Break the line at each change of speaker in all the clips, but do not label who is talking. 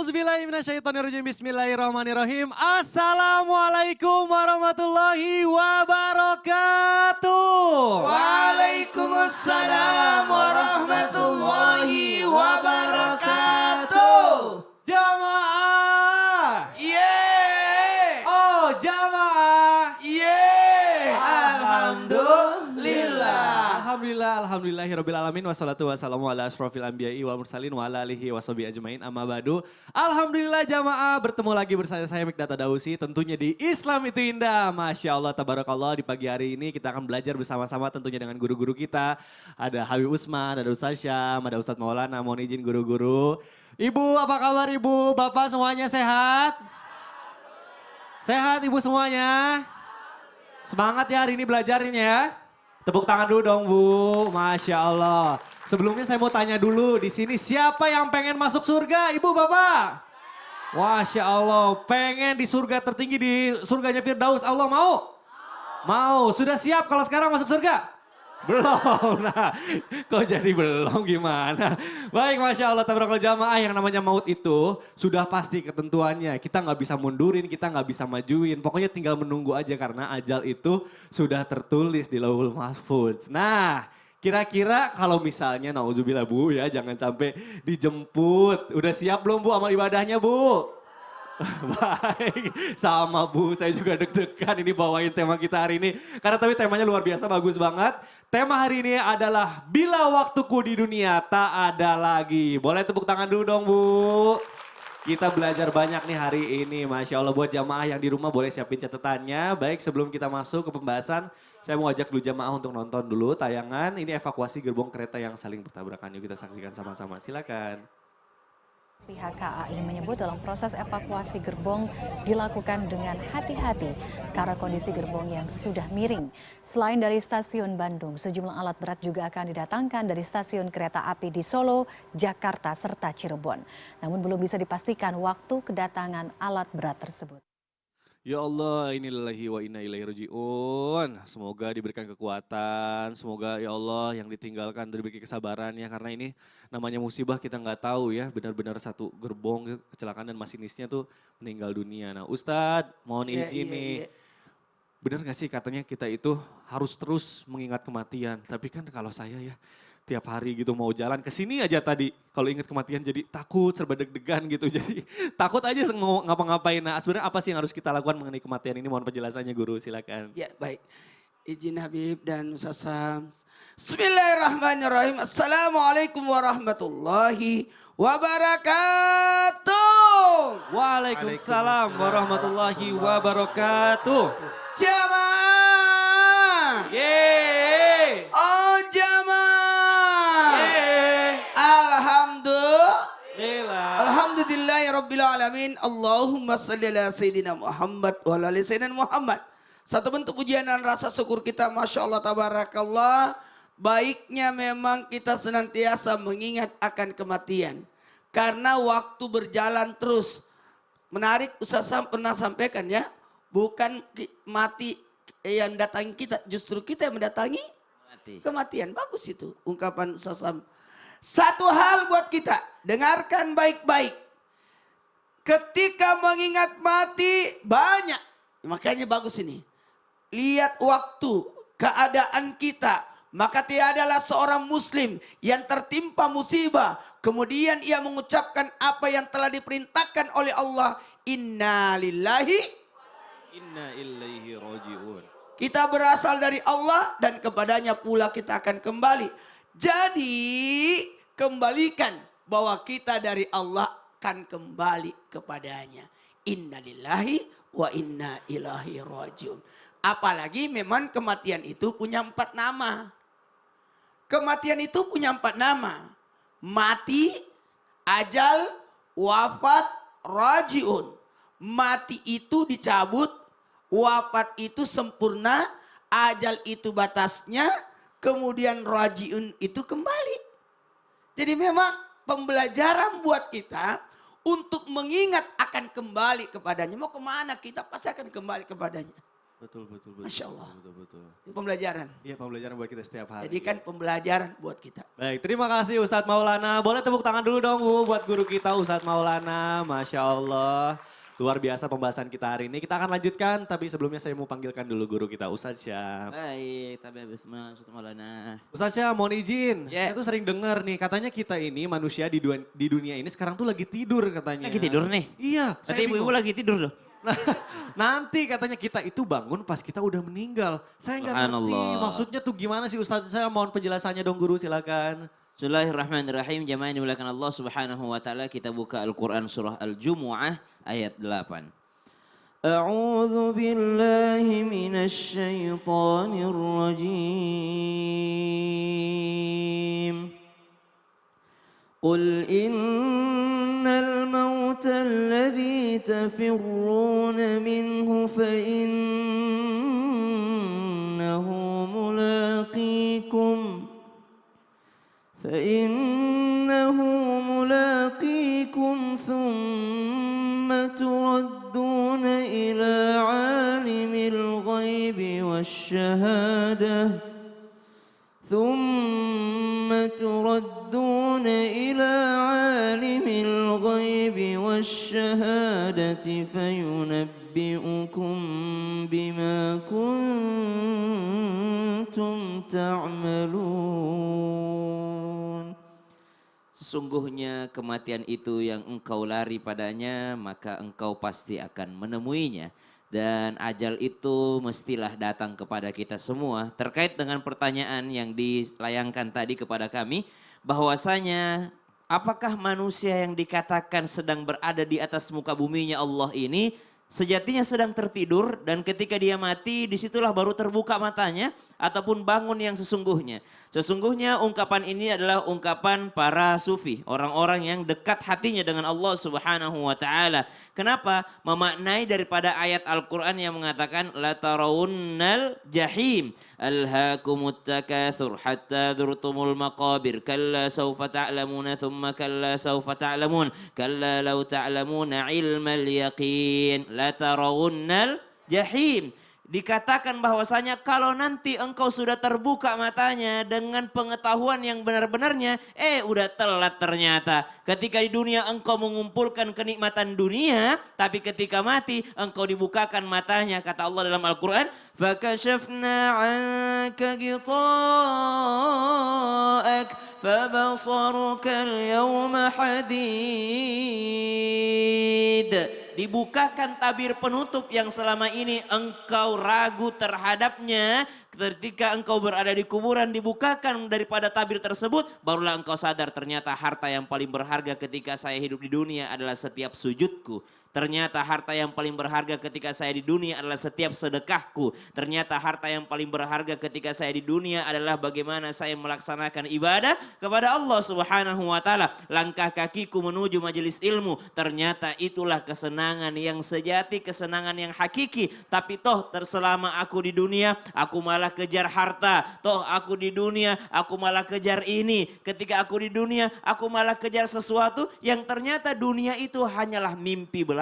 Auzubillahiminasyaitonirrajim. Bismillahirrahmanirrahim. Assalamualaikum warahmatullahi wabarakatuh.
Waalaikumsalam warahmatullahi wabarakatuh.
Jamaah.
Yeay.
Oh jamaah.
Yeay.
Alhamdulillah. Alhamdulillahirrabbilalamin. Wassalatu wassalamu ala asrofil anbiya'i wal mursalin wa ala alihi wa sahbihi ajmain amma ba'du. Alhamdulillah jamaah, bertemu lagi bersama saya Mikdata Dausi, tentunya di Islam itu Indah. Masya Allah, tabarakallah, di pagi hari ini kita akan belajar bersama-sama tentunya dengan guru-guru kita. Ada Habib Usman, ada Ustaz Syam, ada Ustaz Maulana, mohon izin guru-guru. Ibu apa kabar ibu, bapak semuanya sehat? Sehat ibu semuanya? Semangat ya hari ini belajarnya ya. Tepuk tangan dulu dong Bu, Masya Allah. Sebelumnya saya mau tanya dulu di sini siapa yang pengen masuk surga Ibu Bapak? Masya Allah, pengen di surga tertinggi, di surganya Firdaus, Allah mau? Mau, sudah siap kalau sekarang masuk surga? Belum, nah kok jadi belum gimana? Baik Masya Allah, tabarakallah jamaah, yang namanya maut itu sudah pasti ketentuannya. Kita nggak bisa mundurin, kita nggak bisa majuin. Pokoknya tinggal menunggu aja karena ajal itu sudah tertulis di Lauhul Mahfuz. Nah kira-kira kalau misalnya nauzubillah Bu ya, jangan sampai dijemput. Udah siap belum Bu amal ibadahnya Bu? Baik, sama Bu, saya juga deg-degan ini bawain tema kita hari ini. Karena tapi temanya luar biasa, bagus banget. Tema hari ini adalah bila waktuku di dunia tak ada lagi. Boleh tepuk tangan dulu dong Bu. Kita belajar banyak nih hari ini, Masya Allah. Buat jamaah yang di rumah boleh siapin catatannya. Baik, sebelum kita masuk ke pembahasan, saya mau ajak dulu jamaah untuk nonton dulu tayangan. Ini evakuasi gerbong kereta yang saling bertabrakan. Yuk kita saksikan sama-sama, silakan.
Pihak KAI menyebut dalam proses evakuasi gerbong dilakukan dengan hati-hati karena kondisi gerbong yang sudah miring. Selain dari stasiun Bandung, sejumlah alat berat juga akan didatangkan dari stasiun kereta api di Solo, Jakarta, serta Cirebon. Namun belum bisa dipastikan waktu kedatangan alat berat tersebut.
Ya Allah, innalillahi wa inna ilaihi raji'un. Semoga diberikan kekuatan, semoga ya Allah yang ditinggalkan diberi kesabaran ya. Karena ini namanya musibah, kita nggak tahu ya, benar-benar satu gerbong kecelakaan dan masinisnya tuh meninggal dunia. Nah Ustadz, mohon izin nih. Benar gak sih katanya kita itu harus terus mengingat kematian. Tapi kan kalau saya ya tiap hari gitu mau jalan ke sini aja tadi. Kalau ingat kematian jadi takut, serba deg-degan gitu. Jadi takut aja mau ngapa-ngapain. Nah sebenarnya apa sih yang harus kita lakukan mengenai kematian ini? Mohon penjelasannya Guru, silakan.
Ya baik. Izin Habib dan Ustaz Syam. Bismillahirrahmanirrahim. Assalamualaikum warahmatullahi wabarakatuh.
Waalaikumsalam warahmatullahi wabarakatuh.
Jamaah.
Yeay.
Oh jamaah.
Yeay.
Alhamdulillahirrabbilalamin. Allahumma salli ala Sayyidina Muhammad wa ala ali Sayyidina Muhammad. Satu bentuk pujian dan rasa syukur kita, Masya Allah, tabarakallah. Baiknya memang kita senantiasa mengingat akan kematian. Karena waktu berjalan terus. Menarik, Ustaz Sam pernah sampaikan ya. Bukan mati yang datangi kita, justru kita yang mendatangi kematian. Bagus itu ungkapan Ustaz Sam. Satu hal buat kita, dengarkan baik-baik. Ketika mengingat mati banyak. Makanya bagus ini. Lihat waktu, keadaan kita. Maka tiadalah seorang muslim yang tertimpa musibah. Kemudian ia mengucapkan apa yang telah diperintahkan oleh Allah. Inna lillahi.
Inna ilaihi raji'un.
Kita berasal dari Allah dan kepadanya pula kita akan kembali. Jadi kembalikan bahwa kita dari Allah akan kembali kepadanya. Inna lillahi wa inna ilaihi raji'un. Apalagi memang kematian itu punya 4 nama. Kematian itu punya 4 nama. Mati, ajal, wafat, raji'un. Mati itu dicabut, wafat itu sempurna, ajal itu batasnya, kemudian raji'un itu kembali. Jadi memang pembelajaran buat kita untuk mengingat akan kembali kepadanya. Mau kemana kita pasti akan kembali kepadanya.
Betul.
Masya Allah.
Betul.
Ini pembelajaran.
Iya, pembelajaran buat kita setiap hari.
Jadi kan pembelajaran buat kita.
Baik, terima kasih Ustadz Maulana. Boleh tepuk tangan dulu dong Bu buat guru kita Ustadz Maulana. Masya Allah. Luar biasa pembahasan kita hari ini. Kita akan lanjutkan, tapi sebelumnya saya mau panggilkan dulu guru kita Ustadz Syam.
Baik, tapi Bismillah, Ustaz Maulana.
Ustadz Syam, mohon izin.
Ya.
Saya tuh sering dengar nih, katanya kita ini manusia di dunia ini sekarang tuh lagi tidur katanya.
Lagi tidur nih?
Iya.
Berarti ibu-ibu lagi tidur loh.
Nah, nanti katanya kita itu bangun pas kita udah meninggal. Saya nggak ngerti
Subhanallah.
maksudnya tuh gimana sih Ustadz. Saya mohon penjelasannya dong guru, silakan.
Bismillahirrahmanirrahim. Jamaah yang dimuliakan Allah Subhanahu wa taala, kita buka Al-Qur'an surah Al-Jumu'ah ayat 8. A'udzu billahi minasy syaithanir rajim. Qul innal mauta alladhi tafirruna minhu fa innahu mulaqikum فإنه ملاقيكم ثم تردون إلى عالم الغيب والشهادة فينبئكم بما كنتم تعملون. Sesungguhnya kematian itu yang engkau lari padanya, maka engkau pasti akan menemuinya. Dan ajal itu mestilah datang kepada kita semua. Terkait dengan pertanyaan yang dilayangkan tadi kepada kami, bahwasanya apakah manusia yang dikatakan sedang berada di atas muka buminya Allah ini sejatinya sedang tertidur, dan ketika dia mati disitulah baru terbuka matanya ataupun bangun yang sesungguhnya. Sesungguhnya ungkapan ini adalah ungkapan para sufi, orang-orang yang dekat hatinya dengan Allah Subhanahu wa taala. Kenapa? Memaknai daripada ayat Al-Qur'an yang mengatakan la tarawunnal jahim alhaakumut takatsur hatta dzurtumul maqabir kalla sawfa ta'lamuna thumma kalla sawfa ta'lamun kalla law ta'lamuna ilmal yaqin la tarawunnal jahim. Dikatakan bahwasanya kalau nanti engkau sudah terbuka matanya dengan pengetahuan yang benar-benarnya, udah telat ternyata. Ketika di dunia engkau mengumpulkan kenikmatan dunia, tapi ketika mati engkau dibukakan matanya. Kata Allah dalam Al-Quran, فَكَشَفْنَا عَنْكَ غِطَاءَكَ فَبَصَرُكَ الْيَوْمَ حَدِيدٌ. Dibukakan tabir penutup yang selama ini engkau ragu terhadapnya. Ketika engkau berada di kuburan, dibukakan daripada tabir tersebut, barulah engkau sadar ternyata harta yang paling berharga ketika saya hidup di dunia adalah setiap sujudku. Ternyata harta yang paling berharga ketika saya di dunia adalah setiap sedekahku. Ternyata harta yang paling berharga ketika saya di dunia adalah bagaimana saya melaksanakan ibadah kepada Allah Subhanahu wa taala. Langkah kakiku menuju majelis ilmu, ternyata itulah kesenangan yang sejati, kesenangan yang hakiki. Tapi toh selama aku di dunia, aku malah kejar harta. Toh aku di dunia, aku malah kejar ini. Ketika aku di dunia, aku malah kejar sesuatu yang ternyata dunia itu hanyalah mimpi belaka,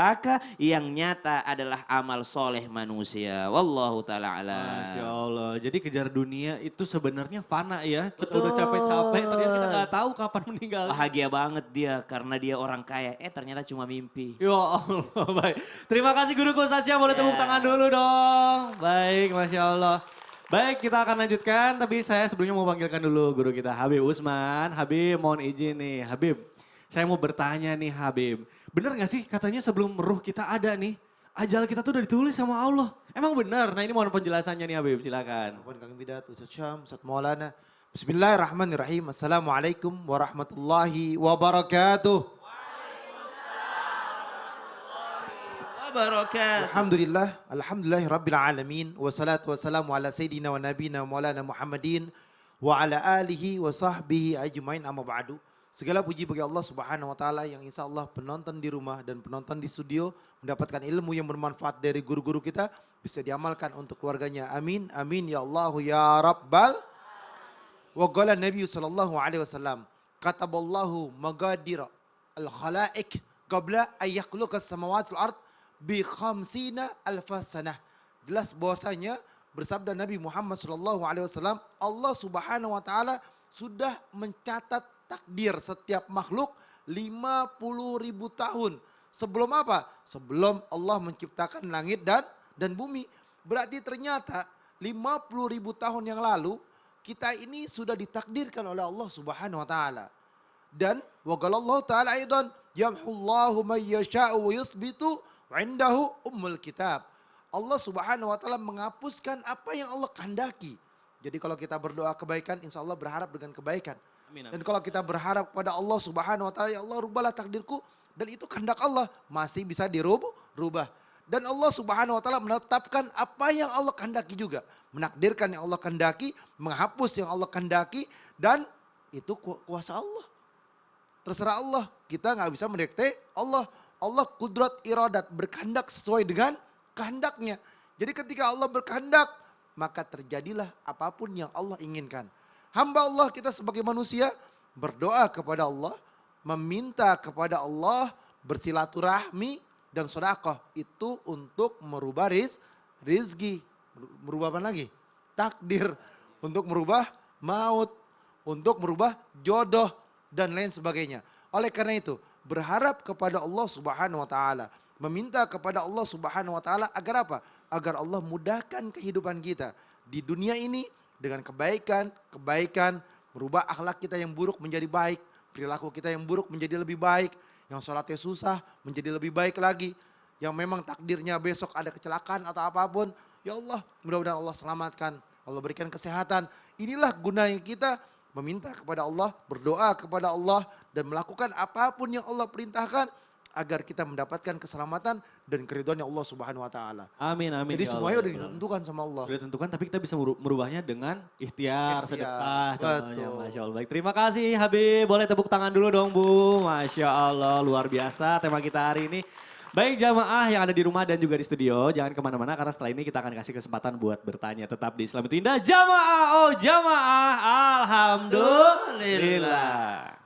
yang nyata adalah amal soleh manusia. Wallahu ta'ala alam.
Masya Allah. Jadi kejar dunia itu sebenarnya fana ya. Kita udah capek-capek, ternyata kita gak tahu kapan meninggal.
Bahagia banget dia karena dia orang kaya. Ternyata cuma mimpi.
Ya Allah, baik. Terima kasih guruku Sasha, boleh tepuk tangan dulu dong. Baik, Masya Allah. Baik, kita akan lanjutkan, tapi saya sebelumnya mau panggilkan dulu guru kita Habib Usman. Habib, mohon izin nih. Habib, saya mau bertanya nih Habib. Bener gak sih katanya sebelum ruh kita ada nih, ajal kita tuh udah ditulis sama Allah. Emang benar? Nah ini mohon penjelasannya nih Habib, silakan.
Mohon Kang Bidat, Ustaz Syam, Ustaz Maulana. Bismillahirrahmanirrahim. Assalamualaikum warahmatullahi wabarakatuh. Alhamdulillah rabbil alamin. Wassalatu wassalamu ala sayyidina wa nabina maulana Muhammadin wa ala alihi wa sahbihi ajmain, amma ba'du. Segala puji bagi Allah Subhanahu wa taala yang insya Allah penonton di rumah dan penonton di studio mendapatkan ilmu yang bermanfaat dari guru-guru kita, bisa diamalkan untuk keluarganya. Amin. Amin ya Allah ya Rabbal. Wa qala Nabi sallallahu alaihi wasallam, kataballahu maqadir al-khalaiq qabla an yakhluqa as-samawati wal ard bi 50,000 sanah. jelas bahwasanya bersabda Nabi Muhammad SAW, Allah Subhanahu wa taala sudah mencatat takdir setiap makhluk 50.000 tahun. Sebelum apa? Sebelum Allah menciptakan langit dan bumi. Berarti ternyata 50.000 tahun yang lalu kita ini sudah ditakdirkan oleh Allah Subhanahu wa taala. Dan wa qala Allah taala aidan yamhullahu may yasha'u wa yuthbitu wa indahu ummul kitab. Allah Subhanahu wa taala menghapuskan apa yang Allah kehendaki. Jadi kalau kita berdoa kebaikan, insya Allah berharap dengan kebaikan. Dan kalau kita berharap kepada Allah Subhanahu wa taala, ya Allah rubahlah takdirku, dan itu kehendak Allah, masih bisa dirubah. Dan Allah Subhanahu wa taala menetapkan apa yang Allah kehendaki juga. Menakdirkan yang Allah kehendaki, menghapus yang Allah kehendaki, dan itu kuasa Allah. Terserah Allah, kita nggak bisa mendikte Allah. Allah kudrat iradat, berkehendak sesuai dengan kehendaknya. Jadi ketika Allah berkehendak, maka terjadilah apapun yang Allah inginkan. Hamba Allah kita sebagai manusia berdoa kepada Allah, meminta kepada Allah, bersilaturahmi dan sedekah itu untuk merubah rizki. Merubah apa lagi? Takdir. Untuk merubah maut. Untuk merubah jodoh dan lain sebagainya. Oleh karena itu berharap kepada Allah Subhanahu wa taala. Meminta kepada Allah Subhanahu wa taala agar apa? Agar Allah mudahkan kehidupan kita di dunia ini dengan kebaikan, merubah akhlak kita yang buruk menjadi baik, perilaku kita yang buruk menjadi lebih baik, yang sholatnya susah menjadi lebih baik lagi, yang memang takdirnya besok ada kecelakaan atau apapun, ya Allah mudah-mudahan Allah selamatkan, Allah berikan kesehatan. Inilah gunanya kita meminta kepada Allah, berdoa kepada Allah dan melakukan apapun yang Allah perintahkan agar kita mendapatkan keselamatan dan keridhaan Allah Subhanahu wa taala.
Amin, amin.
Jadi
ya
semuanya
Allah.
udah ditentukan sama Allah.
Sudah ditentukan, tapi kita bisa merubahnya dengan ikhtiar, sedekah contohnya.
betul.
Masya Allah. Baik, terima kasih Habib. Boleh tepuk tangan dulu dong Bu. Masya Allah, luar biasa tema kita hari ini. Baik jamaah yang ada di rumah dan juga di studio, jangan kemana-mana karena setelah ini kita akan kasih kesempatan buat bertanya. Tetap di Islam itu Indah. Jamaah, oh jamaah, alhamdulillah.